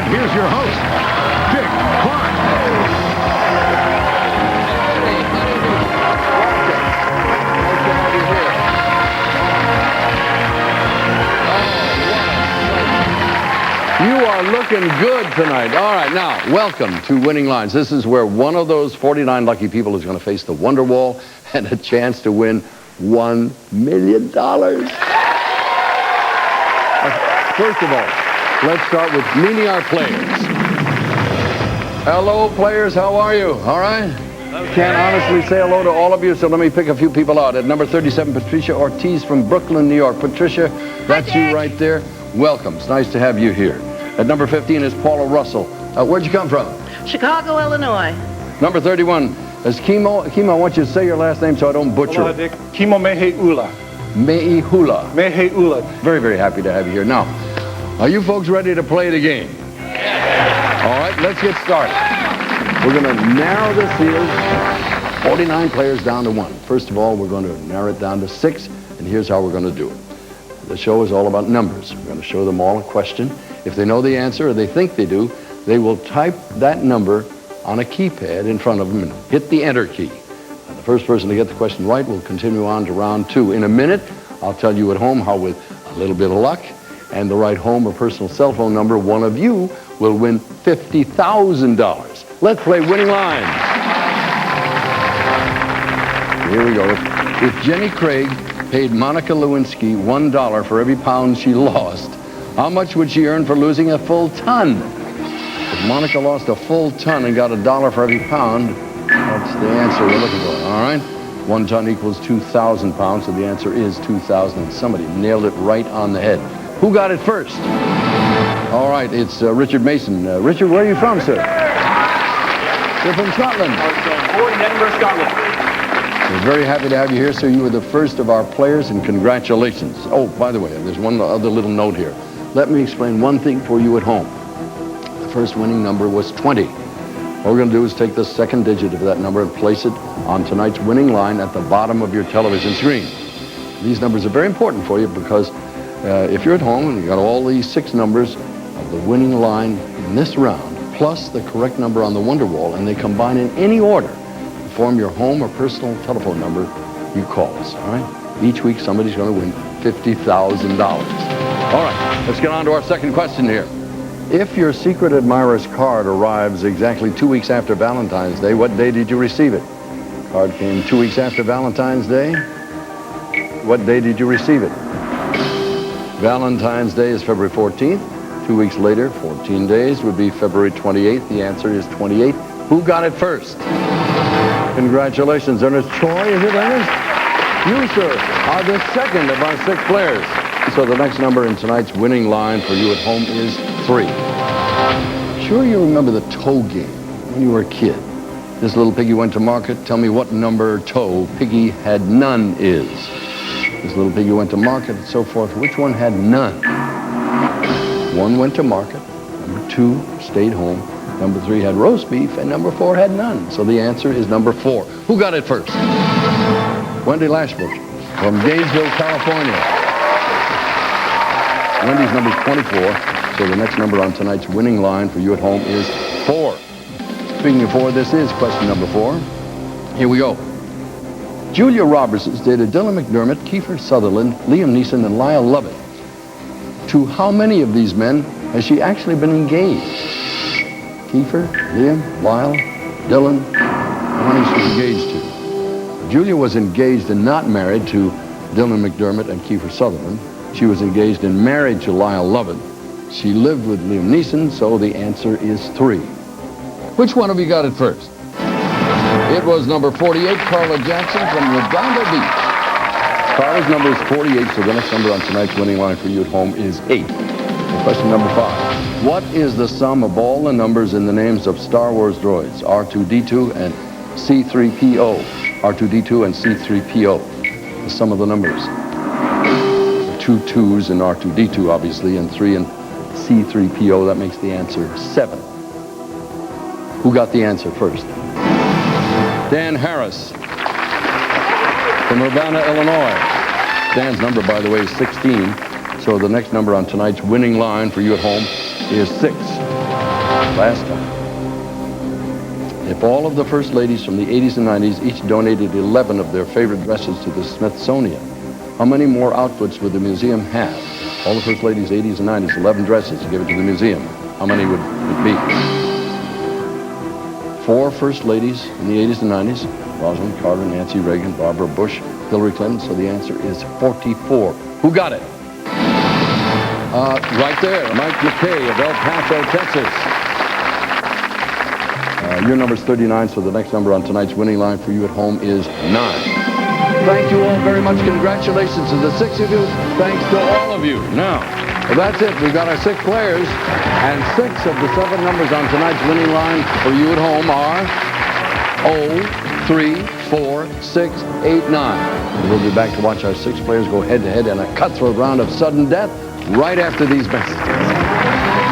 here's your host, Dick Clark. You are looking good tonight. All right, now, welcome to Winning Lines. This is where one of those 49 lucky people is going to face the Wonder Wall and a chance to win $1 million. First of all, let's start with meeting our players. Hello, players. How are you? All right? Can't honestly say hello to all of you, so let me pick a few people out. At number 37, Patricia Ortiz from Brooklyn, New York. Patricia, that's you right there. Welcome. It's nice to have you here. At number 15 is Paula Russell. Where'd you come from? Chicago, Illinois. Number 31 is Kimo. Kimo, I want you to say your last name so I don't butcher Hola, it. Dick. Kimo Meheula. Meihula. Meheula. Very, very happy to have you here. Now, are you folks ready to play the game? All right, let's get started. We're going to narrow the field, 49 players down to 1. First of all, we're going to narrow it down to 6, and here's how we're going to do it. The show is all about numbers. We're going to show them all a question. If they know the answer, or they think they do, they will type that number on a keypad in front of them and hit the enter key. And the first person to get the question right will continue on to round 2. In a minute, I'll tell you at home how with a little bit of luck and the right home or personal cell phone number, one of you will win $50,000. Let's play Winning Lines. Here we go. If Jenny Craig paid Monica Lewinsky $1 for every pound she lost, how much would she earn for losing a full ton? If Monica lost a full ton and got $1 for every pound, that's the answer we're looking for, all right? 1 ton equals 2,000 pounds, so the answer is 2,000. Somebody nailed it right on the head. Who got it first? All right, it's Richard Mason. Richard, where are you from, sir? You're from Scotland. Born in Edinburgh, Scotland. We're very happy to have you here, sir. You were the first of our players, and congratulations. Oh, by the way, there's one other little note here. Let me explain one thing for you at home. The first winning number was 20. What we're going to do is take the second digit of that number and place it on tonight's winning line at the bottom of your television screen. These numbers are very important for you because if you're at home and you got all these 6 numbers of the winning line in this round, plus the correct number on the Wonder Wall, and they combine in any order to form your home or personal telephone number, you call us, all right? Each week somebody's going to win $50,000. All right, let's get on to our second question here. If your secret admirer's card arrives exactly 2 weeks after Valentine's Day, what day did you receive it? Card came 2 weeks after Valentine's Day. What day did you receive it? Valentine's Day is February 14th. 2 weeks later, 14 days, would be February 28th. The answer is 28. Who got it first? Congratulations, Ernest Choi. Is it Ernest? You, sir, are the second of our 6 players. So the next number in tonight's winning line for you at home is 3. Sure you remember the toe game when you were a kid. This little piggy went to market. Tell me what number toe Piggy had none is. This little piggy went to market and so forth. Which one had none? 1 went to market. Number 2 stayed home. Number 3 had roast beef, and number 4 had none. So the answer is number 4. Who got it first? Wendy Lashbrooke from Gainesville, California. Wendy's number is 24, so the next number on tonight's winning line for you at home is 4. Speaking of 4, this is question number 4. Here we go. Julia Roberts has dated Dylan McDermott, Kiefer Sutherland, Liam Neeson, and Lyle Lovett. To how many of these men has she actually been engaged? Kiefer, Liam, Lyle, Dylan, how many is she engaged to? Julia was engaged and not married to Dylan McDermott and Kiefer Sutherland. She was engaged and married to Lyle Lovett. She lived with Liam Neeson, so the answer is 3. Which one of you got it first? It was number 48, Carla Jackson from Redondo Beach. Carla's number is 48, so the next number on tonight's winning line for you at home is 8. Question number 5. What is the sum of all the numbers in the names of Star Wars droids, R2-D2 and C-3PO? R2-D2 and C-3PO. The sum of the numbers. 2 2s in R2-D2, obviously, and 3 in C-3PO. That makes the answer 7. Who got the answer first? Dan Harris from Urbana, Illinois. Dan's number, by the way, is 16. So the next number on tonight's winning line for you at home is 6. Last time. If all of the first ladies from the 80s and 90s each donated 11 of their favorite dresses to the Smithsonian, how many more outfits would the museum have? All the first ladies, 80s and 90s, 11 dresses to give it to the museum. How many would it be? 4 first ladies in the 80s and 90s, Rosalind Carter, Nancy Reagan, Barbara Bush, Hillary Clinton, so the answer is 44. Who got it? Right there, Mike Mckay of El Paso, Texas. Your number's 39, so the next number on tonight's winning line for you at home is 9. Thank you all very much. Congratulations to the 6 of you. Thanks to all of you. Now, that's it. We've got our 6 players, and 6 of the 7 numbers on tonight's winning line for you at home are 0, 3, 4, 6, 8, 9. And we'll be back to watch our 6 players go head-to-head in a cutthroat round of sudden death right after these messages.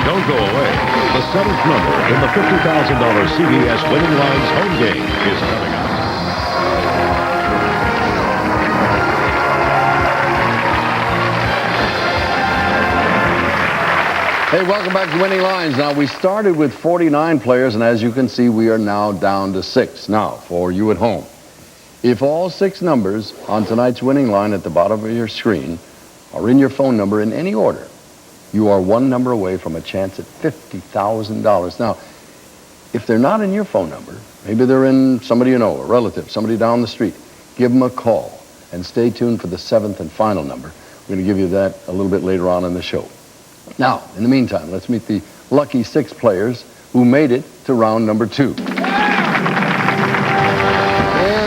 Don't go away. The 7th number in the $50,000 CBS Winning Lines home game is coming up. Hey, welcome back to Winning Lines. Now, we started with 49 players, and as you can see, we are now down to 6. Now, for you at home, if all 6 numbers on tonight's winning line at the bottom of your screen are in your phone number in any order, you are 1 number away from a chance at $50,000. Now, if they're not in your phone number, maybe they're in somebody you know, a relative, somebody down the street, give them a call and stay tuned for the 7th and final number. We're going to give you that a little bit later on in the show. Now, in the meantime, let's meet the lucky 6 players who made it to round number 2. In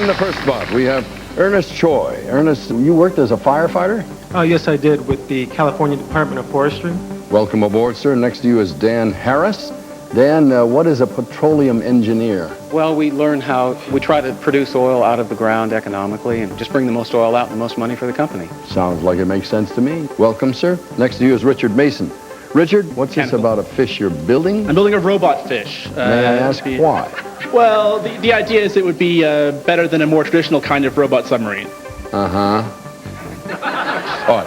the first spot, we have Ernest Choi. Ernest, you worked as a firefighter? Yes, I did, with the California Department of Forestry. Welcome aboard, sir. Next to you is Dan Harris. Dan, what is a petroleum engineer? Well, we try to produce oil out of the ground economically and just bring the most oil out and the most money for the company. Sounds like it makes sense to me. Welcome, sir. Next to you is Richard Mason. Richard, what's this about a fish you're building? I'm building a robot fish. May I ask why? Well, the idea is it would be better than a more traditional kind of robot submarine. Uh-huh. All right.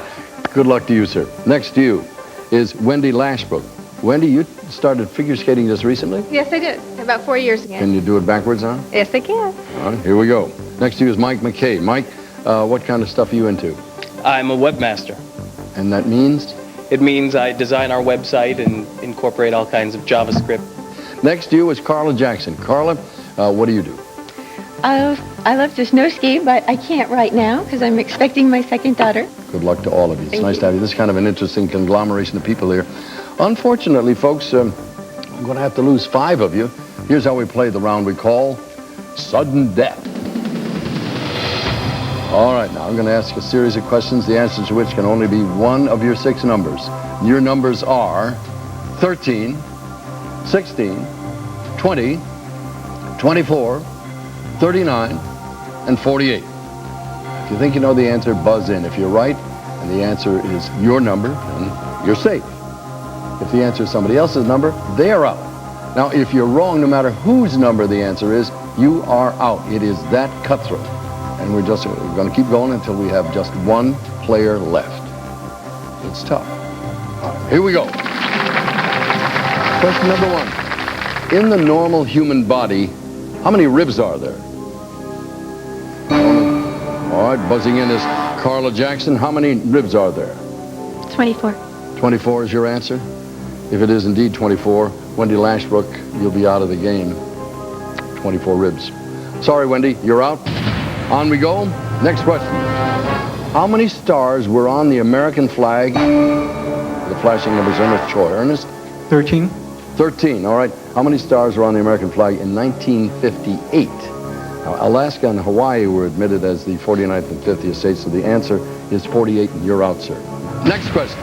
Good luck to you, sir. Next to you is Wendy Lashbrooke. Wendy, you started figure skating just recently? Yes, I did. About 4 years ago. Can you do it backwards now? Yes, I can. All right, here we go. Next to you is Mike Mckay. Mike, what kind of stuff are you into? I'm a webmaster. And that means? It means I design our website and incorporate all kinds of JavaScript. Next to you is Carla Jackson. Carla, what do you do? I love to snow ski, but I can't right now because I'm expecting my 2nd daughter. Good luck to all of you. It's nice to have you. This is kind of an interesting conglomeration of people here. Unfortunately, folks, I'm going to have to lose 5 of you. Here's how we play the round we call Sudden Death. All right, now I'm going to ask a series of questions, the answers to which can only be one of your 6 numbers. Your numbers are 13, 16, 20, 24, 39, and 48. If you think you know the answer, buzz in. If you're right, and the answer is your number, then you're safe. If the answer is somebody else's number, they are out. Now, if you're wrong, no matter whose number the answer is, you are out. It is that cutthroat. And we're going to keep going until we have just 1 player left. It's tough. All right, here we go. Question number 1. In the normal human body, how many ribs are there? All right, buzzing in is Carla Jackson. How many ribs are there? 24. 24 is your answer? If it is indeed 24, Wendy Lashbrooke, you'll be out of the game. 24 ribs. Sorry, Wendy, you're out. On we go. Next question. How many stars were on the American flag? The flashing numbers, Ernest Choi. Ernest? 13. 13, all right. How many stars were on the American flag in 1958? Now, Alaska and Hawaii were admitted as the 49th and 50th states, so the answer is 48, and you're out, sir. Next question.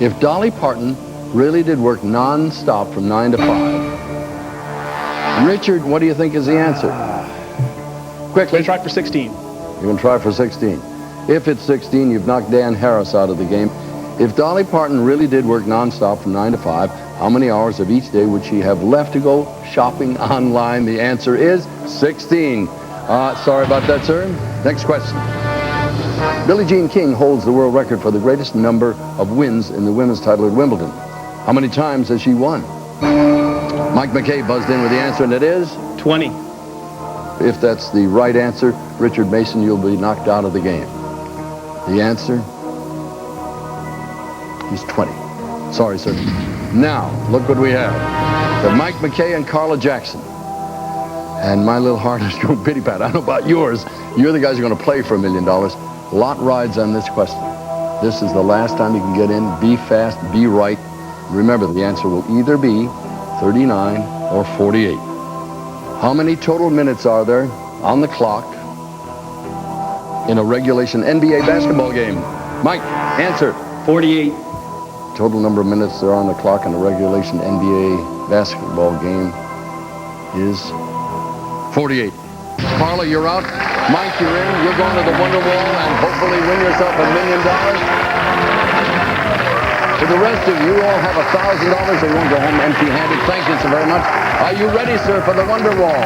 If Dolly Parton really did work non-stop from 9 to 5, Richard, what do you think is the answer? Quickly. Let's try for 16. You're going to try for 16. If it's 16, you've knocked Dan Harris out of the game. If Dolly Parton really did work non-stop from 9 to 5, how many hours of each day would she have left to go shopping online? The answer is 16. Sorry about that, sir. Next question. Billie Jean King holds the world record for the greatest number of wins in the women's title at Wimbledon. How many times has she won? Mike Mckay buzzed in with the answer, and it is? 20. If that's the right answer, Richard Mason, you'll be knocked out of the game. The answer is 20. Sorry, sir. Now, look what we have. The Mike Mckay and Carla Jackson. And my little heart is going pity-pat. I don't know about yours. You're the guys who are going to play for $1 million. Lot rides on this question. This is the last time you can get in. Be fast, be right. Remember, the answer will either be 39 or 48. How many total minutes are there on the clock in a regulation NBA basketball game? Mike, answer. 48. Total number of minutes there on the clock in a regulation NBA basketball game is 48. Carla, you're out. Mike, you're in. You're going to the Wonder Wall and hopefully win yourself $1 million. For the rest of you, all have $1,000 and won't go home empty-handed. Thank you so very much. Are you ready, sir, for the Wonder Wall?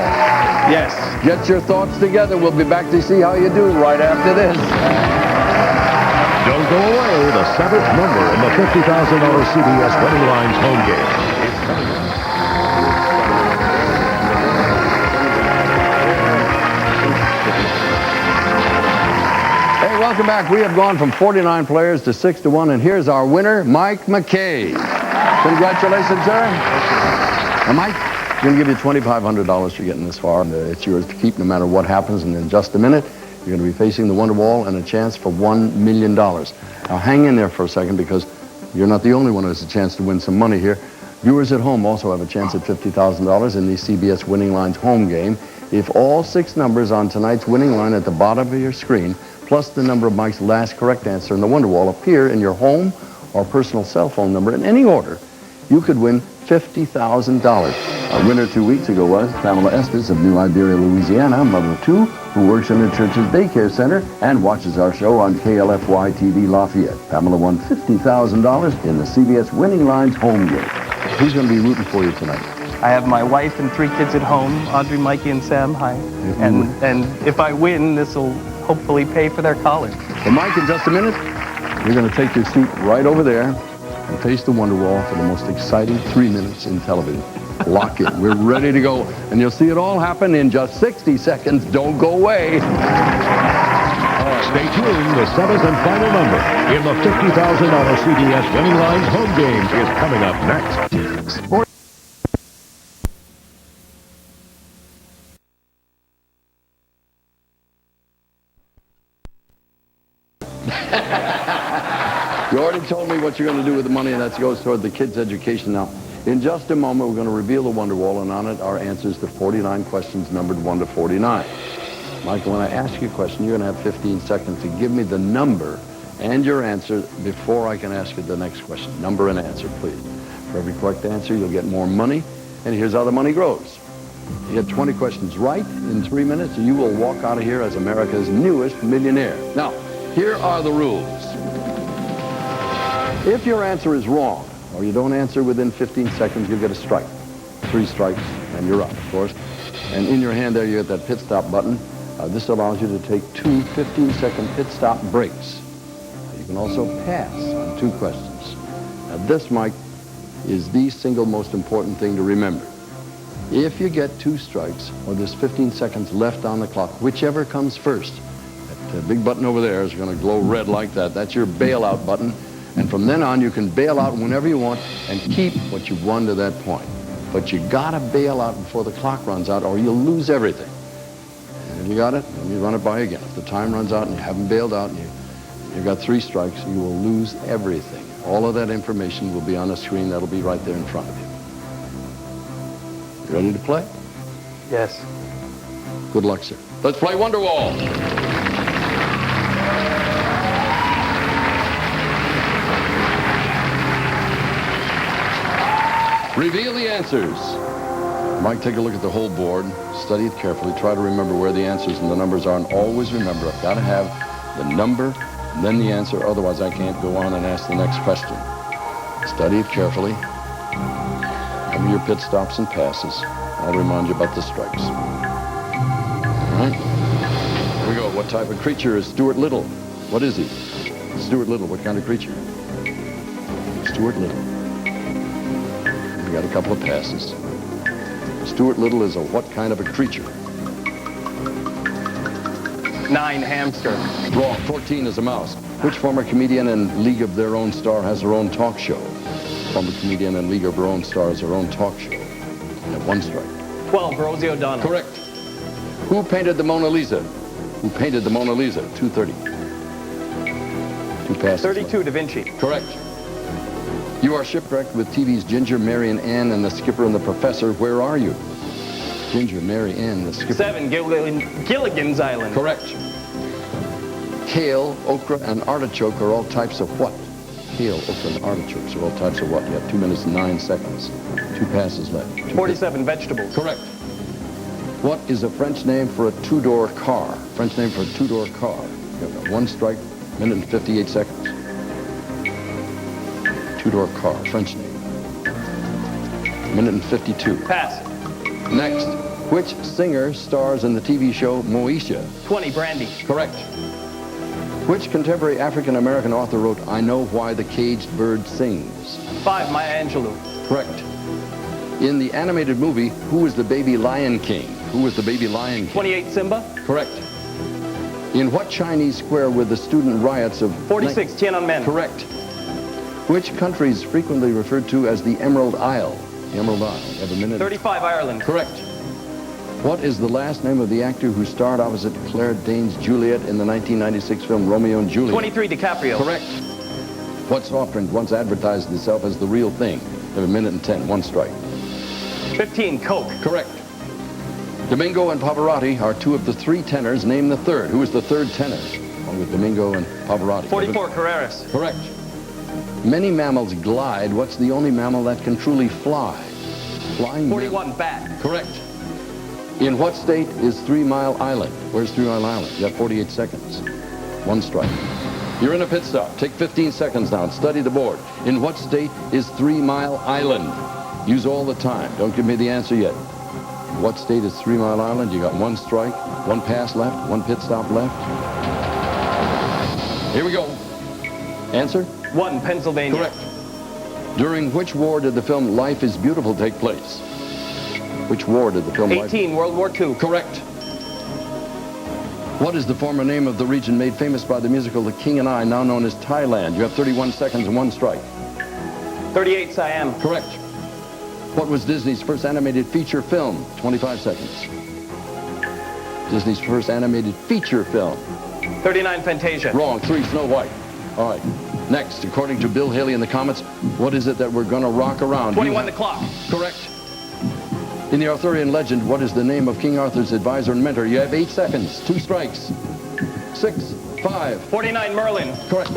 Yes. Get your thoughts together. We'll be back to see how you do right after this. Don't go away. The 7th number in the $50,000 CBS Winning Lines home game is coming up. Hey, welcome back. We have gone from 49 players to 6-1, and here's our winner, Mike Mckay. Congratulations, sir. Now, Mike, I'm going to give you $2,500 for getting this far. It's yours to keep no matter what happens, and in just a minute, you're going to be facing the Wonder Wall and a chance for $1 million. Now, hang in there for a second, because you're not the only one who has a chance to win some money here. Viewers at home also have a chance at $50,000 in the CBS Winning Lines home game. If all 6 numbers on tonight's winning line at the bottom of your screen, plus the number of Mike's last correct answer in the Wonder Wall, appear in your home or personal cell phone number in any order, you could win $50,000. Our winner 2 weeks ago was Pamela Estes of New Iberia, Louisiana, mother of 2, who works in the church's daycare center and watches our show on KLFY TV Lafayette. Pamela won $50,000 in the CBS Winning Lines home game. Who's going to be rooting for you tonight? I have my wife and 3 kids at home, Audrey, Mikey, and Sam. Hi. And if I win, this will hopefully pay for their college. Well, Mike, in just a minute, you're going to take your seat right over there and face the Wonder Wall for the most exciting 3 minutes in television. Lock in. We're ready to go. And you'll see it all happen in just 60 seconds. Don't go away. Stay tuned. The 7th and final number in the $50,000 CBS Winning Lines home game is coming up next. You already told me what you're going to do with the money, and that goes toward the kids' education. Now, in just a moment, we're going to reveal the Wonder Wall, and on it are answers to 49 questions numbered 1 to 49. Michael, when I ask you a question, you're going to have 15 seconds to give me the number and your answer before I can ask you the next question. Number and answer, please. For every correct answer, you'll get more money, and here's how the money grows. You get 20 questions right in 3 minutes, and you will walk out of here as America's newest millionaire. Now, here are the rules. If your answer is wrong, or you don't answer within 15 seconds, you'll get a strike. 3 strikes, and you're out, of course. And in your hand there, you get that pit stop button. This allows you to take 2 15-second pit stop breaks. You can also pass on 2 questions. Now, this, Mike, is the single most important thing to remember. If you get 2 strikes, or there's 15 seconds left on the clock, whichever comes first, that big button over there is going to glow red like that. That's your bailout button. And from then on, you can bail out whenever you want and keep what you've won to that point. But you gotta bail out before the clock runs out, or you'll lose everything. And if you got it, then you run it by again. If the time runs out and you haven't bailed out and you've got 3 strikes, you will lose everything. All of that information will be on the screen. That'll be right there in front of you. You ready to play? Yes. Good luck, sir. Let's play Wonder Wall. Reveal the answers. Mike, take a look at the whole board. Study it carefully. Try to remember where the answers and the numbers are. And always remember, I've got to have the number and then the answer. Otherwise, I can't go on and ask the next question. Study it carefully. Remember your pit stops and passes. I'll remind you about the strikes. All right. Here we go. What type of creature is Stuart Little? What is he? Stuart Little. What kind of creature? Stuart Little. We got a couple of passes. Stuart Little is a what kind of a creature? 9, hamster. Wrong. 14 is a mouse. Which former comedian and League of Their Own Star has her own talk show? Former comedian and League of Her Own Star has her own talk show. At 1 strike. 12, Rosie O'Donnell. Correct. Who painted the Mona Lisa? Who painted the Mona Lisa? 230. 2 passes. 32, Da Vinci. Correct. You are shipwrecked with TV's Ginger, Mary, and Ann, and the skipper and the professor. Where are you? Ginger, Mary, Ann, the skipper. 7, Gilligan's Island. Correct. Kale, okra, and artichoke are all types of what? Kale, okra, and artichokes are all types of what? You have 2 minutes and 9 seconds. 2 passes left. 47, vegetables. Correct. What is a French name for a 2-door car? French name for a 2-door car. You have 1 strike, minute and 58 seconds. 2-door car, French name. Minute and 52. Pass. Next, which singer stars in the TV show Moesha? 20, Brandy. Correct. Which contemporary African-American author wrote I Know Why the Caged Bird Sings? 5, Maya Angelou. Correct. In the animated movie, who was the baby Lion King? Who was the baby Lion King? 28, Simba. Correct. In what Chinese square were the student riots of... 46, Tiananmen. Correct. Which country is frequently referred to as the Emerald Isle? The Emerald Isle. You have a minute. 35, Ireland. Correct. What is the last name of the actor who starred opposite Claire Danes Juliet in the 1996 film Romeo and Juliet? 23, DiCaprio. Correct. What soft drink once advertised itself as the real thing? You have a minute and 10. 1 strike. 15, Coke. Correct. Domingo and Pavarotti are 2 of the 3 tenors. Name the third. Who is the 3rd tenor? Along with Domingo and Pavarotti. 44, Carreras. Correct. Many mammals glide. What's the only mammal that can truly fly? Flying. 41, bat. Correct. In what state is 3 Mile Island? Where's 3 Mile Island? You got 48 seconds. 1 strike. You're in a pit stop. Take 15 seconds now and study the board. In what state is 3 Mile Island? Use all the time. Don't give me the answer yet. What state is 3 Mile Island? You got 1 strike, 1 pass left, 1 pit stop left. Here we go. Answer? 1, Pennsylvania. Correct. During which war did the film Life is Beautiful take place? Which war did the film 18, World War II. Correct. What is the former name of the region made famous by the musical The King and I, now known as Thailand? You have 31 seconds and 1 strike. 38, Siam. Correct. What was Disney's first animated feature film? 25 seconds. Disney's first animated feature film. 39, Fantasia. Wrong. 3, Snow White. All right. Next, according to Bill Haley in the comments, what is it that we're going to rock around? 21, The Clock. Correct. In the Arthurian legend, what is the name of King Arthur's advisor and mentor? You have 8 seconds. 2 strikes. 6, 5. 49, Merlin. Correct.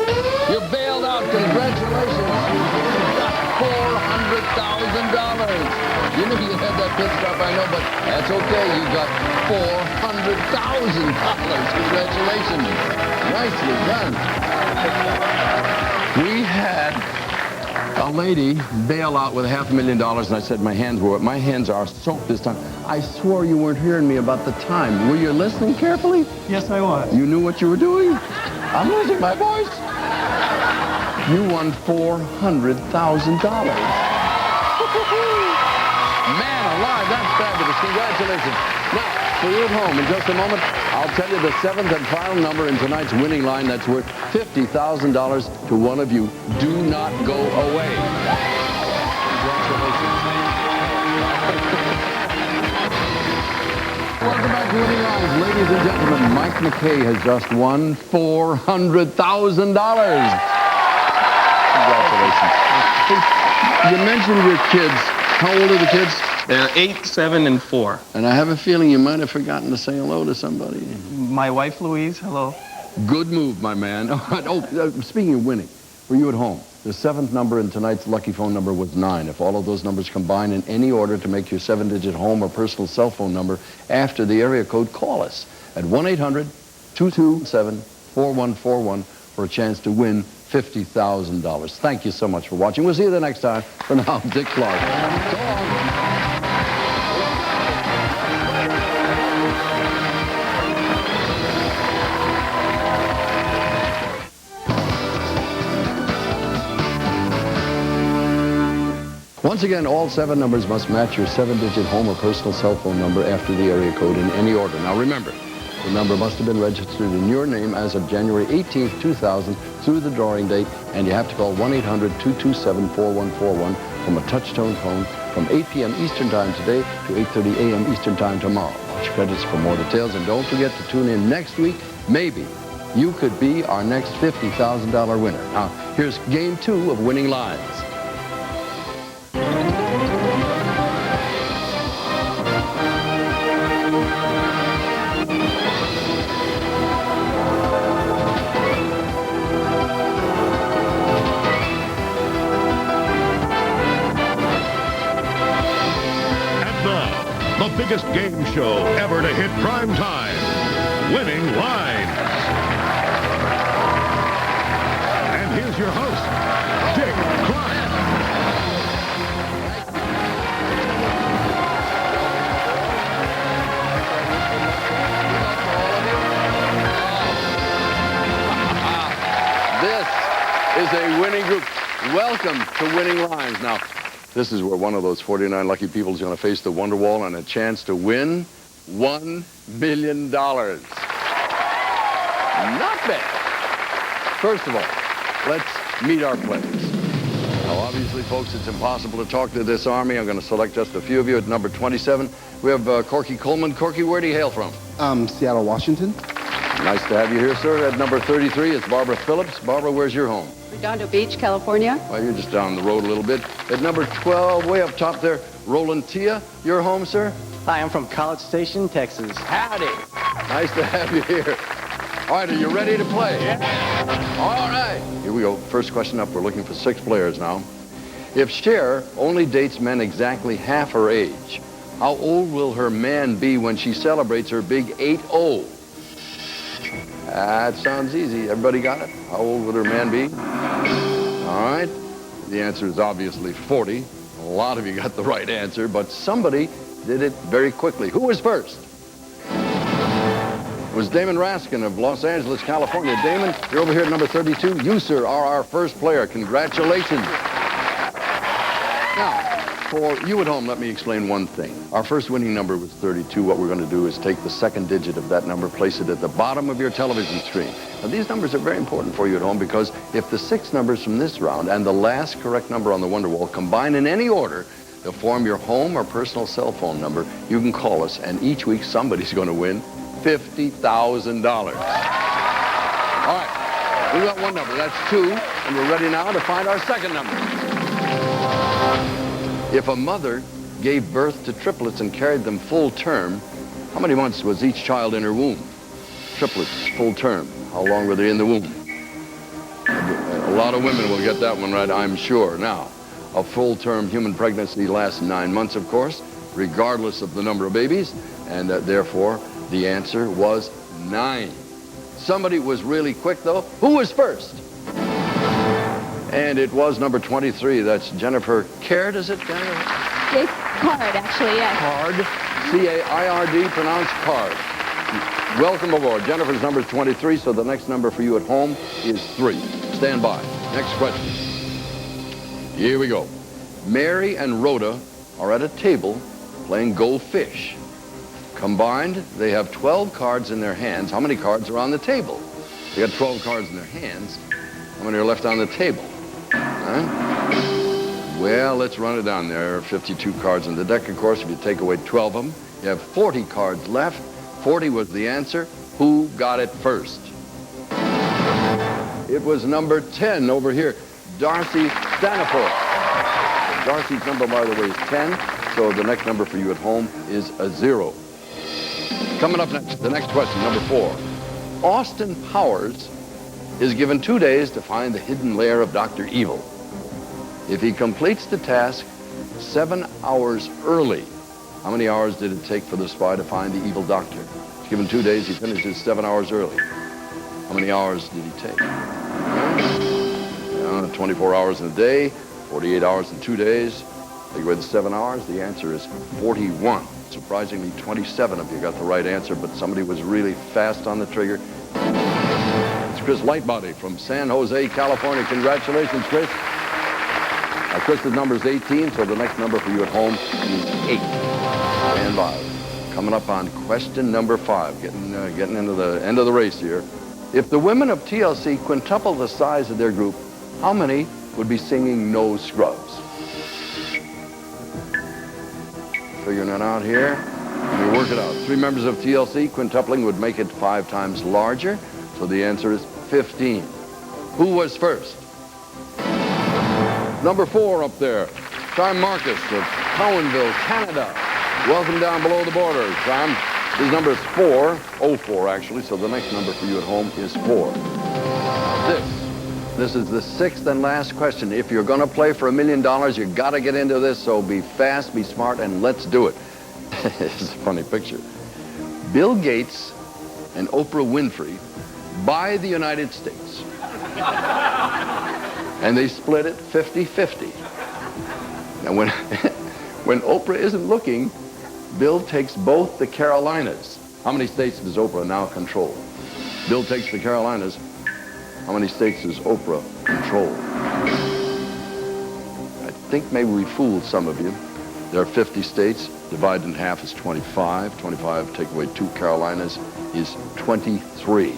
You're bailed out. Congratulations. You got $400,000. You knew you had that pit stop, I know, but that's okay. You got $400,000. Congratulations. Nicely done. We had a lady bail out with $500,000, and I said my hands were wet. My hands are soaked this time. I swore you weren't hearing me about the time. Were you listening carefully? Yes, I was. You knew what you were doing? I'm losing my voice. You won $400,000. Man alive, that's fabulous. Congratulations. Now, for you at home, in just a moment, I'll tell you the 7th and final number in tonight's winning line that's worth $50,000 to one of you. Do not go away. Congratulations. Welcome back to Winning Lines. Ladies and gentlemen, Mike Mckay has just won $400,000. Congratulations. You mentioned your kids. How old are the kids? They're 8, 7, and 4. And I have a feeling you might have forgotten to say hello to somebody. My wife, Louise, hello. Good move, my man. Speaking of winning, for you at home, the 7th number in tonight's lucky phone number was 9. If all of those numbers combine in any order to make your 7-digit home or personal cell phone number after the area code, call us at 1-800-227-4141 for a chance to win $50,000. Thank you so much for watching. We'll see you the next time. For now, Dick Clark. So long. Once again, all 7 numbers must match your 7-digit home or personal cell phone number after the area code in any order. Now remember, the number must have been registered in your name as of January 18th, 2000 through the drawing date, and you have to call 1-800-227-4141 from a touch-tone phone from 8 p.m. Eastern Time today to 8:30 a.m. Eastern Time tomorrow. Watch credits for more details, and don't forget to tune in next week. Maybe you could be our next $50,000 winner. Now, here's game 2 of Winning Lines. The biggest game show ever to hit prime time, Winning Lines. And here's your host, Dick Clark. This is a winning group. Welcome to Winning Lines. Now, this is where one of those 49 lucky people is going to face the Wonder Wall and a chance to win $1 million. Not bad. First of all, let's meet our players. Now, obviously, folks, it's impossible to talk to this army. I'm going to select just a few of you. At number 27, we have Corky Coleman. Corky, where do you hail from? Seattle, Washington. Nice to have you here, sir. At number 33 is Barbara Phillips. Barbara, where's your home? Redondo Beach, California. Well, you're just down the road a little bit. At number 12, way up top there, Roland Tia. Your home, sir? Hi, I'm from College Station, Texas. Howdy. Nice to have you here. All right, are you ready to play? Yeah. All right. Here we go. First question up. We're looking for 6 players now. If Cher only dates men exactly half her age, how old will her man be when she celebrates her big 8-0? That sounds easy. Everybody got it? How old would her man be? All right. The answer is obviously 40. A lot of you got the right answer, but somebody did it very quickly. Who was first? It was Damon Raskin of Los Angeles, California. Damon, you're over here at number 32. You, sir, are our first player. Congratulations. Now, for you at home, let me explain one thing. Our first winning number was 32. What we're going to do is take the second digit of that number, place it at the bottom of your television screen. Now, these numbers are very important for you at home because if the 6 numbers from this round and the last correct number on the Wonder Wall combine in any order, they'll form your home or personal cell phone number. You can call us, and each week somebody's going to win $50,000. All right, we got one number. That's 2, and we're ready now to find our second number. If a mother gave birth to triplets and carried them full term, how many months was each child in her womb? Triplets, full term. How long were they in the womb? A lot of women will get that one right, I'm sure. Now, a full-term human pregnancy lasts 9 months, of course, regardless of the number of babies, and therefore, the answer was 9. Somebody was really quick, though. Who was first? And it was number 23. That's Jennifer Caird, is it, Jennifer? It's Card, actually, yes. Card. C-A-I-R-D, pronounced Card. Welcome aboard. Jennifer's number is 23, so the next number for you at home is 3. Stand by. Next question. Here we go. Mary and Rhoda are at a table playing Go Fish. Combined, they have 12 cards in their hands. How many cards are on the table? They got 12 cards in their hands. How many are left on the table? Huh? Well, let's run it down. There are 52 cards in the deck, of course. If you take away 12 of them, you have 40 cards left. 40 was the answer. Who got it first? It was number 10 over here, Darcy Staniport. Darcy's number, by the way, is 10, so the next number for you at home is a 0. Coming up next, the next question, number 4. Austin Powers is given 2 days to find the hidden lair of Dr. Evil. If he completes the task 7 hours early, how many hours did it take for the spy to find the evil doctor? He's given 2 days, he finishes 7 hours early. How many hours did he take? 24 hours in a day, 48 hours in 2 days. Take away the 7 hours, the answer is 41. Surprisingly, 27 of you got the right answer, but somebody was really fast on the trigger. It's Chris Lightbody from San Jose, California. Congratulations, Chris. Now, Chris's number is 18, so the next number for you at home is 8. Stand by. Coming up on question number 5, getting into the end of the race here. If the women of TLC quintuple the size of their group, how many would be singing No Scrubs? Figuring it out here. Let me work it out. 3 members of TLC, quintupling would make it 5 times larger, so the answer is 15. Who was first? Number 4 up there, Shawn Marcus of Cowanville, Canada. Welcome down below the border, Shawn. His number is 4, actually, so the next number for you at home is 4. This is the 6th and last question. If you're going to play for $1 million, you got to get into this, so be fast, be smart, and let's do it. It's a funny picture. Bill Gates and Oprah Winfrey buy the United States. And they split it 50-50. Now, when Oprah isn't looking, Bill takes both the Carolinas. How many states does Oprah now control? Bill takes the Carolinas. How many states does Oprah control? I think maybe we fooled some of you. There are 50 states. Divided in half is 25. 25, take away 2 Carolinas, is 23.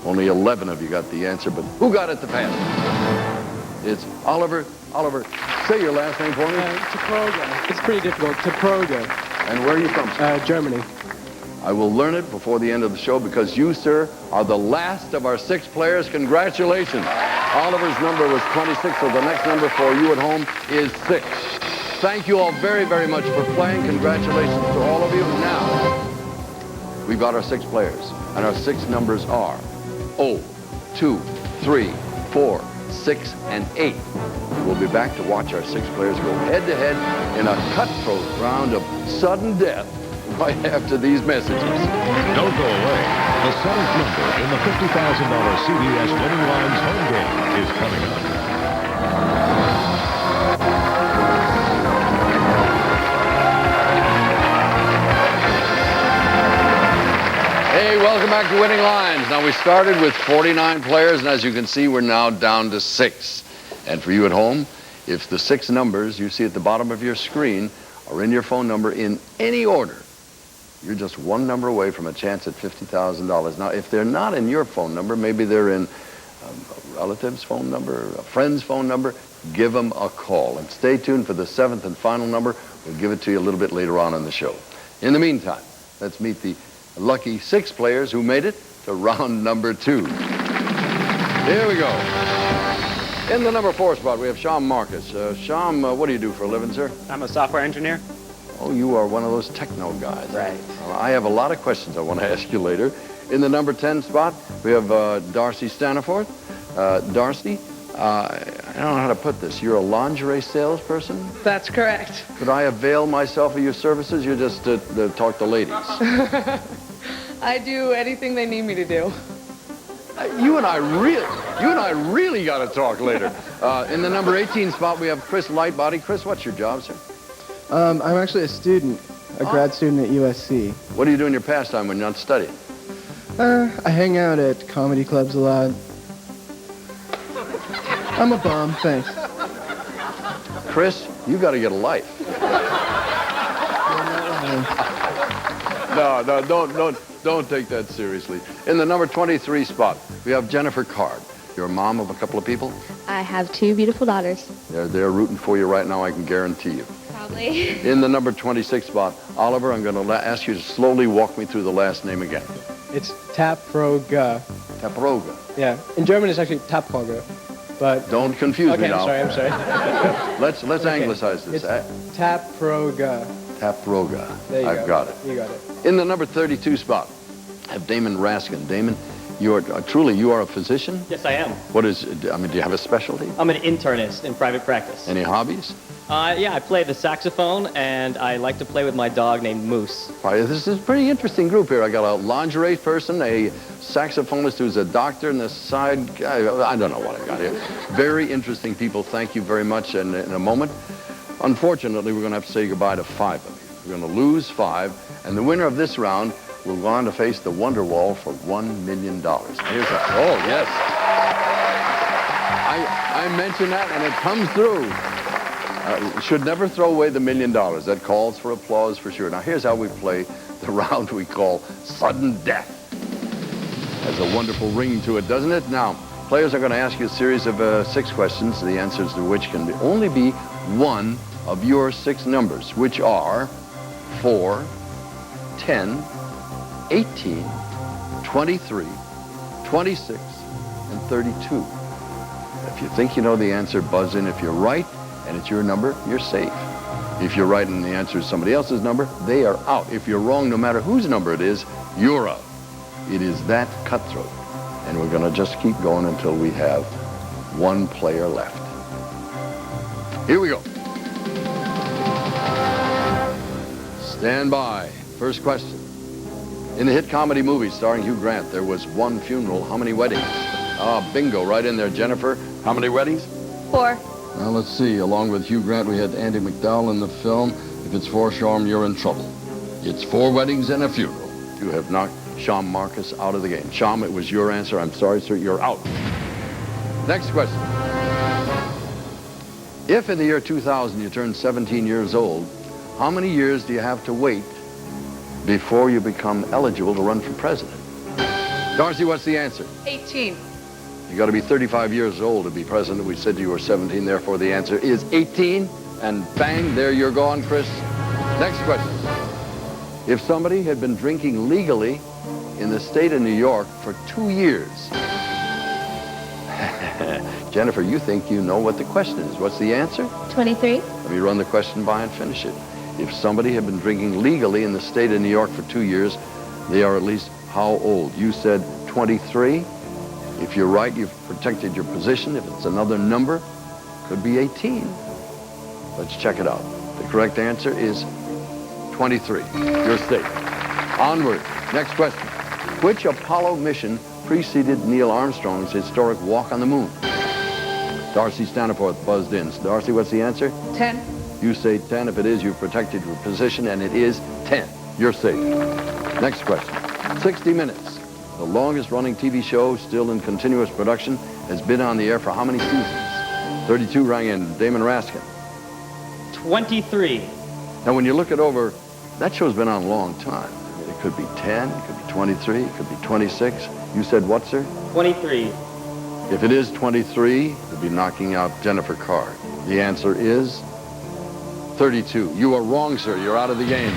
Only 11 of you got the answer, but who got it the fastest? It's Oliver. Oliver, say your last name for me. Taproga. It's pretty difficult. Taproga. And where are you from, sir? Germany. I will learn it before the end of the show because you, sir, are the last of our 6 players. Congratulations. Oliver's number was 26, so the next number for you at home is 6. Thank you all very, very much for playing. Congratulations to all of you. Now, we've got our 6 players, and our 6 numbers are 0, 2, 3, 4, 6, and 8. We'll be back to watch our 6 players go head-to-head in a cutthroat round of sudden death right after these messages. Don't go away. The 7th number in the $50,000 CBS Winning Lines home game is coming up. Hey, welcome back to Winning Lines. Now, we started with 49 players, and as you can see, we're now down to 6. And for you at home, if the 6 numbers you see at the bottom of your screen are in your phone number in any order, you're just 1 number away from a chance at $50,000. Now, if they're not in your phone number, maybe they're in a relative's phone number, a friend's phone number, give them a call. And stay tuned for the 7th and final number. We'll give it to you a little bit later on in the show. In the meantime, let's meet the lucky 6 players who made it to round number 2. Here we go. In the number 4 spot, we have Shawn Marcus. Shawn, what do you do for a living, sir? I'm a software engineer. Oh, you are one of those techno guys. Right. I have a lot of questions I want to ask you later. In the number 10 spot, we have Darcy Staniforth. Darcy, I don't know how to put this. You're a lingerie salesperson? That's correct. Could I avail myself of your services? You just talk to ladies. I do anything they need me to do. You and I really got to talk later. In the number 18 spot, we have Chris Lightbody. Chris, what's your job, sir? I'm actually a student, a grad student at USC. What do you do in your pastime when you're not studying? I hang out at comedy clubs a lot. I'm a bum, thanks. Chris, you got to get a life. No, don't take that seriously. In the number 23 spot, we have Jennifer Card. You're a mom of a couple of people? I have 2 beautiful daughters. They're rooting for you right now, I can guarantee you. Probably. In the number 26 spot, Oliver, I'm going to ask you to slowly walk me through the last name again. It's Taproga. Taproga. Yeah. In German, it's actually Taproga. But don't confuse me now. I'm sorry. Let's anglicize this. It's Taproga. Taproga. There you I've got it. You got it. In the number 32 spot, I have Damon Raskin. Damon, you are a physician? Yes, I am. Do you have a specialty? I'm an internist in private practice. Any hobbies? Yeah, I play the saxophone, and I like to play with my dog named Moose. All right, this is a pretty interesting group here. I got a lingerie person, a saxophonist who's a doctor, and the side guy. I don't know what I got here. Very interesting people. Thank you very much. And in a moment, unfortunately, we're going to have to say goodbye to 5 of you. We're going to lose 5, and the winner of this round will go on to face the Wonder Wall for $1 million. Here's that. Oh, yes. I mentioned that, and it comes through. Should never throw away the $1 million. That calls for applause for sure. Now, here's how we play the round we call Sudden Death. Has a wonderful ring to it, doesn't it? Now, players are going to ask you a series of 6 questions, the answers to which can only be one of your 6 numbers, which are 4, 10, 18, 23, 26, and 32. If you think you know the answer, buzz in. If you're right and it's your number, you're safe. If you're right and the answer is somebody else's number, they are out. If you're wrong, no matter whose number it is, you're out. It is that cutthroat. And we're going to just keep going until we have one player left. Here we go. Stand by. First question. In the hit comedy movie starring Hugh Grant, there was one funeral. How many weddings? Bingo, right in there, Jennifer. How many weddings? 4. Now, let's see. Along with Hugh Grant, we had Andy McDowell in the film. If it's 4, Shawn, you're in trouble. It's 4 weddings and a funeral. You have knocked Shawn Marcus out of the game. Shawn, it was your answer. I'm sorry, sir. You're out. Next question. If in the year 2000 you turn 17 years old, how many years do you have to wait before you become eligible to run for president? Darcy, what's the answer? 18. You got to be 35 years old to be president. We said you were 17, therefore the answer is 18. And bang, there you're gone, Chris. Next question. If somebody had been drinking legally in the state of New York for 2 years, Jennifer, you think you know what the question is. What's the answer? 23. Let me run the question by and finish it. If somebody had been drinking legally in the state of New York for 2 years, they are at least how old? You said 23. If you're right, you've protected your position. If it's another number, could be 18. Let's check it out. The correct answer is 23. You're safe. Onward. Next question. Which Apollo mission preceded Neil Armstrong's historic walk on the moon? Darcy Staniforth buzzed in. Darcy, what's the answer? 10. You say 10. If it is, you've protected your position, and it is 10. You're safe. Next question. 60 Minutes, the longest-running TV show still in continuous production, has been on the air for how many seasons? 32 rang in. Damon Raskin. 23. Now, when you look it over, that show's been on a long time. I mean, it could be 10, it could be 23, it could be 26. You said what, sir? 23. If it is 23, you'll be knocking out Jennifer Card. The answer is 32. You are wrong, sir. You're out of the game.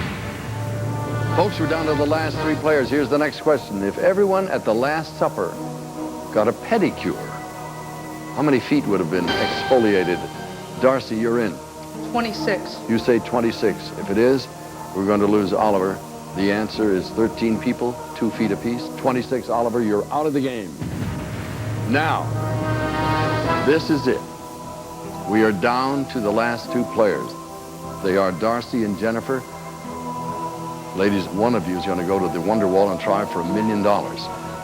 Folks, we're down to the last 3 players. Here's the next question. If everyone at the Last Supper got a pedicure, how many feet would have been exfoliated? Darcy, you're in. 26. You say 26. If it is, we're going to lose Oliver. The answer is 13 people, 2 feet apiece. 26, Oliver, you're out of the game. Now, this is it. We are down to the last 2 players. They are Darcy and Jennifer. Ladies, one of you is going to go to the Wonder Wall and try for $1 million.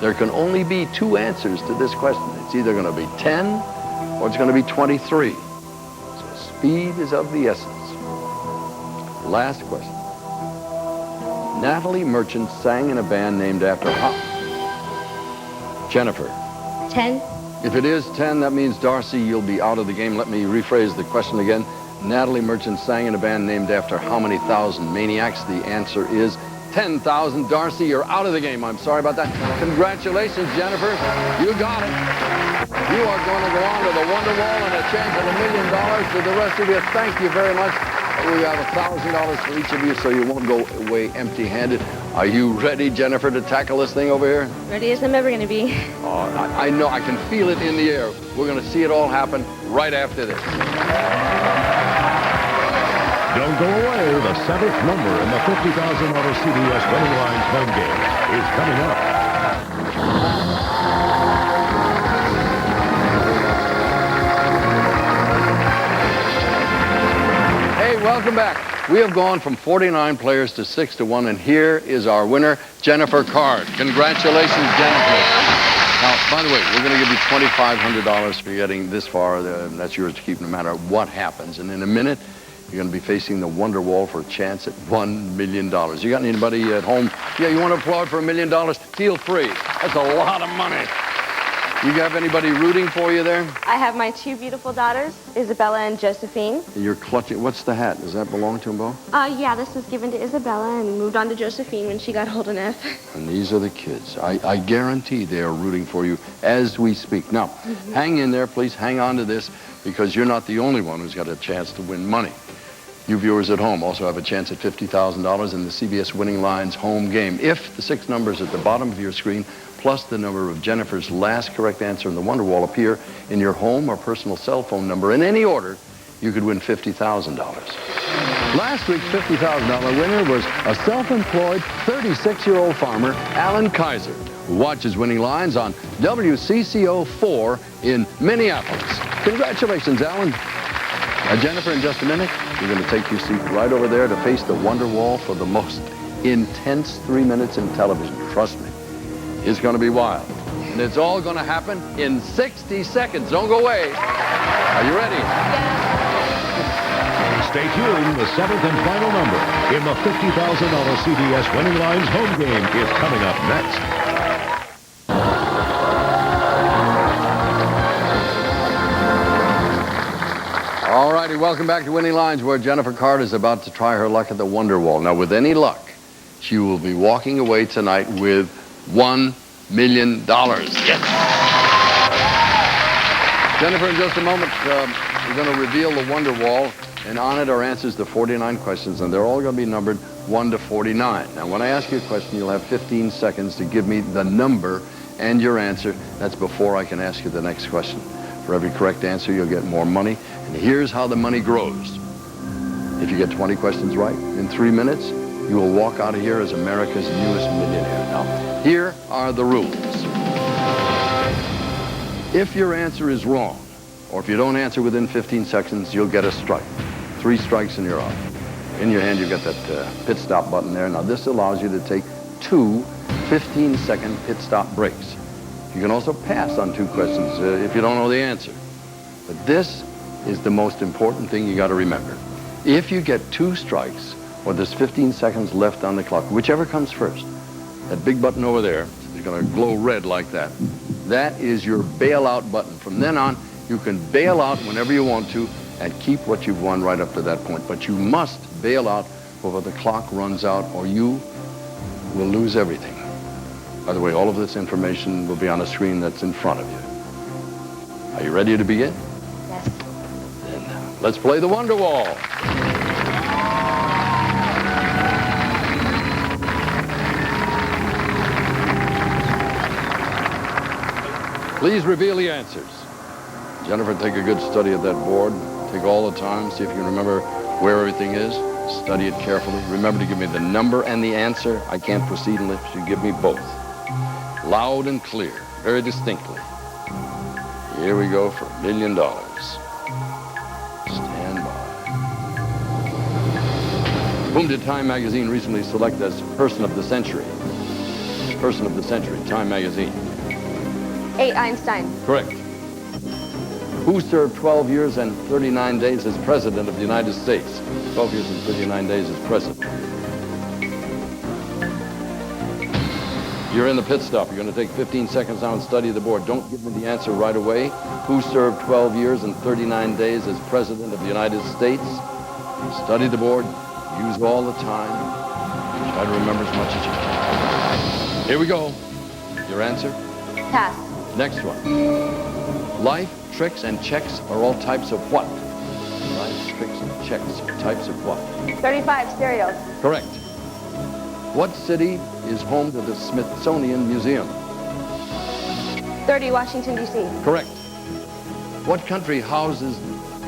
There can only be 2 answers to this question. It's either going to be 10 or it's going to be 23. So speed is of the essence. Last question. Natalie Merchant sang in a band named after how? Jennifer. 10. If it is 10, that means, Darcy, you'll be out of the game. Let me rephrase the question again. Natalie Merchant sang in a band named after how many thousand maniacs? The answer is 10,000. Darcy, you're out of the game. I'm sorry about that. Congratulations, Jennifer. You got it. You are going to go on to the Wonder Wall and a chance at $1 million. To the rest of you, thank you very much. We have $1,000 for each of you, so you won't go away empty-handed. Are you ready, Jennifer, to tackle this thing over here? Ready as I'm ever going to be. Oh, I know. I can feel it in the air. We're going to see it all happen right after this. Don't go away. The 7th number in the $50,000 CBS Winning Lines home game is coming up. Hey, welcome back. We have gone from 49 players to 6-1, and here is our winner, Jennifer Card. Congratulations, Jennifer. Now, by the way, we're going to give you $2,500 for getting this far. That's yours to keep no matter what happens. And in a minute, you're going to be facing the Wonder Wall for a chance at $1 million. You got anybody at home? Yeah, you want to applaud for $1 million? Feel free. That's a lot of money. You have anybody rooting for you there? I have my two beautiful daughters, Isabella and Josephine. You're clutching. What's the hat? Does that belong to them both? Yeah, this was given to Isabella and moved on to Josephine when she got old enough. And these are the kids. I guarantee they are rooting for you as we speak. Now, hang in there, please. Hang on to this, because you're not the only one who's got a chance to win money. You viewers at home also have a chance at $50,000 in the CBS Winning Lines home game. If the 6 numbers at the bottom of your screen, plus the number of Jennifer's last correct answer in the Wonder Wall, appear in your home or personal cell phone number in any order, you could win $50,000. Last week's $50,000 winner was a self-employed 36-year-old farmer, Alan Kaiser, who watches Winning Lines on WCCO 4 in Minneapolis. Congratulations, Alan. Jennifer, in just a minute, you're going to take your seat right over there to face the Wonder Wall for the most intense 3 minutes in television. Trust me, it's going to be wild. And it's all going to happen in 60 seconds. Don't go away. Are you ready? Stay tuned. The 7th and final number in the $50,000 CBS Winning Lines home game is coming up next. All righty, welcome back to Winning Lines, where Jennifer Carter is about to try her luck at the Wonder Wall. Now, with any luck, she will be walking away tonight with $1 million. Yes. Jennifer, in just a moment, we're going to reveal the Wonder Wall, and on it are answers to 49 questions, and they're all going to be numbered 1 to 49. Now, when I ask you a question, you'll have 15 seconds to give me the number and your answer. That's before I can ask you the next question. For every correct answer, you'll get more money. And here's how the money grows. If you get 20 questions right in 3 minutes, you will walk out of here as America's newest millionaire. Now, here are the rules. If your answer is wrong, or if you don't answer within 15 seconds, you'll get a strike. 3 strikes and you're out. In your hand, you've got that pit stop button there. Now, this allows you to take 2 15-second pit stop breaks. You can also pass on 2 questions if you don't know the answer. But this is the most important thing you got to remember. If you get 2 strikes, or there's 15 seconds left on the clock, whichever comes first, that big button over there is going to glow red like that. That is your bailout button. From then on, you can bail out whenever you want to and keep what you've won right up to that point. But you must bail out before the clock runs out, or you will lose everything. By the way, all of this information will be on a screen that's in front of you. Are you ready to begin? Yes. Then let's play the Wonder Wall. Please reveal the answers. Jennifer, take a good study of that board. Take all the time, see if you can remember where everything is. Study it carefully. Remember to give me the number and the answer. I can't proceed unless you give me both. Loud and clear, very distinctly. Here we go for $1 million. Stand by. Whom did Time Magazine recently select as Person of the Century? Person of the Century, Time Magazine. 8, Einstein. Correct. Who served 12 years and 39 days as President of the United States? 12 years and 39 days as President. You're in the pit stop. You're going to take 15 seconds now and study the board. Don't give me the answer right away. Who served 12 years and 39 days as President of the United States? Study the board. Use all the time. Try to remember as much as you can. Here we go. Your answer? Pass. Next one. Life, tricks, and checks are all types of what? Life, tricks, and checks are types of what? 35, stereo. Correct. What city is home to the Smithsonian Museum? 30, Washington, D.C. Correct. What country houses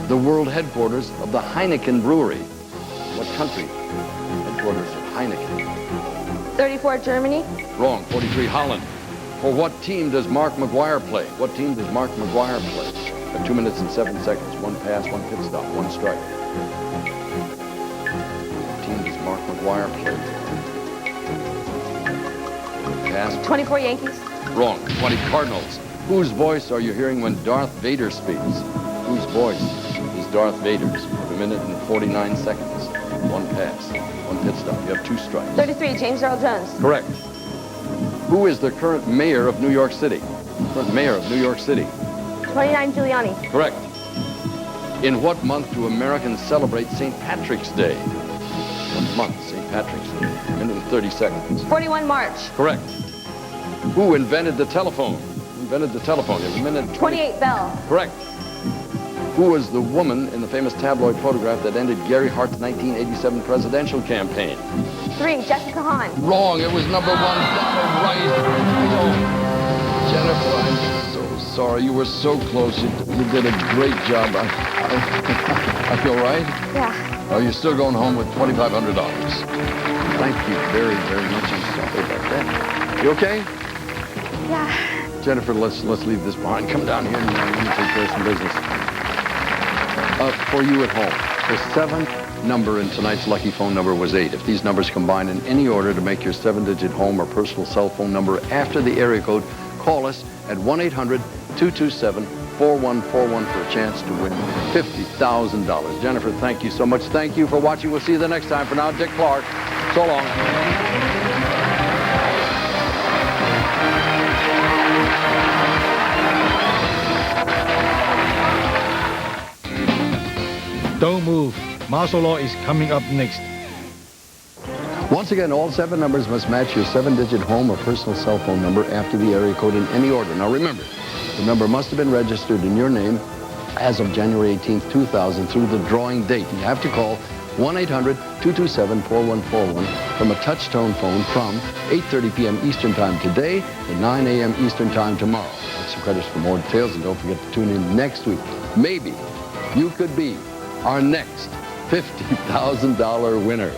the world headquarters of the Heineken Brewery? What country headquarters of Heineken? 34, Germany. Wrong. 43, Holland. For what team does Mark McGuire play? What team does Mark McGuire play? At 2 minutes and 7 seconds. 1 pass, 1 pit stop, 1 strike. What team does Mark McGuire play? Pass. 24, Yankees. Wrong. 20, Cardinals. Whose voice are you hearing when Darth Vader speaks? Whose voice is Darth Vader's? 1 minute and 49 seconds. 1 pass, 1 pit stop. You have 2 strikes. 33, James Earl Jones. Correct. Who is the current mayor of New York City? Current mayor of New York City. 29 Giuliani. Correct. In what month do Americans celebrate St. Patrick's Day? What month, St. Patrick's Day? A minute and 30 seconds. 41 March. Correct. Who invented the telephone? Invented the telephone. You have a minute and 28 Bell. Correct. Who was the woman in the famous tabloid photograph that ended Gary Hart's 1987 presidential campaign? 3 Jessica Hahn. Wrong. It was number 1, Donald Rice. Oh, Jennifer, I'm so sorry. You were so close. You did a great job. I feel right? Yeah. Oh, you're still going home with $2,500. Thank you very, very much. I'm sorry about that. You okay? Yeah. Jennifer, let's leave this behind. Come down here and take care of some business. For you at home, the 7th number in tonight's lucky phone number was 8. If these numbers combine in any order to make your 7-digit home or personal cell phone number after the area code, call us at 1-800-227-4141 for a chance to win $50,000. Jennifer, thank you so much. Thank you for watching. We'll see you the next time. For now, Dick Clark. So long. Don't move. Martial law is coming up next. Once again, all 7 numbers must match your 7-digit home or personal cell phone number after the area code in any order. Now remember, the number must have been registered in your name as of January 18th, 2000 through the drawing date. You have to call 1-800-227-4141 from a touch-tone phone from 8:30 p.m. Eastern Time today to 9 a.m. Eastern Time tomorrow. Take some credits for more details, and don't forget to tune in next week. Maybe you could be our next $50,000 winner.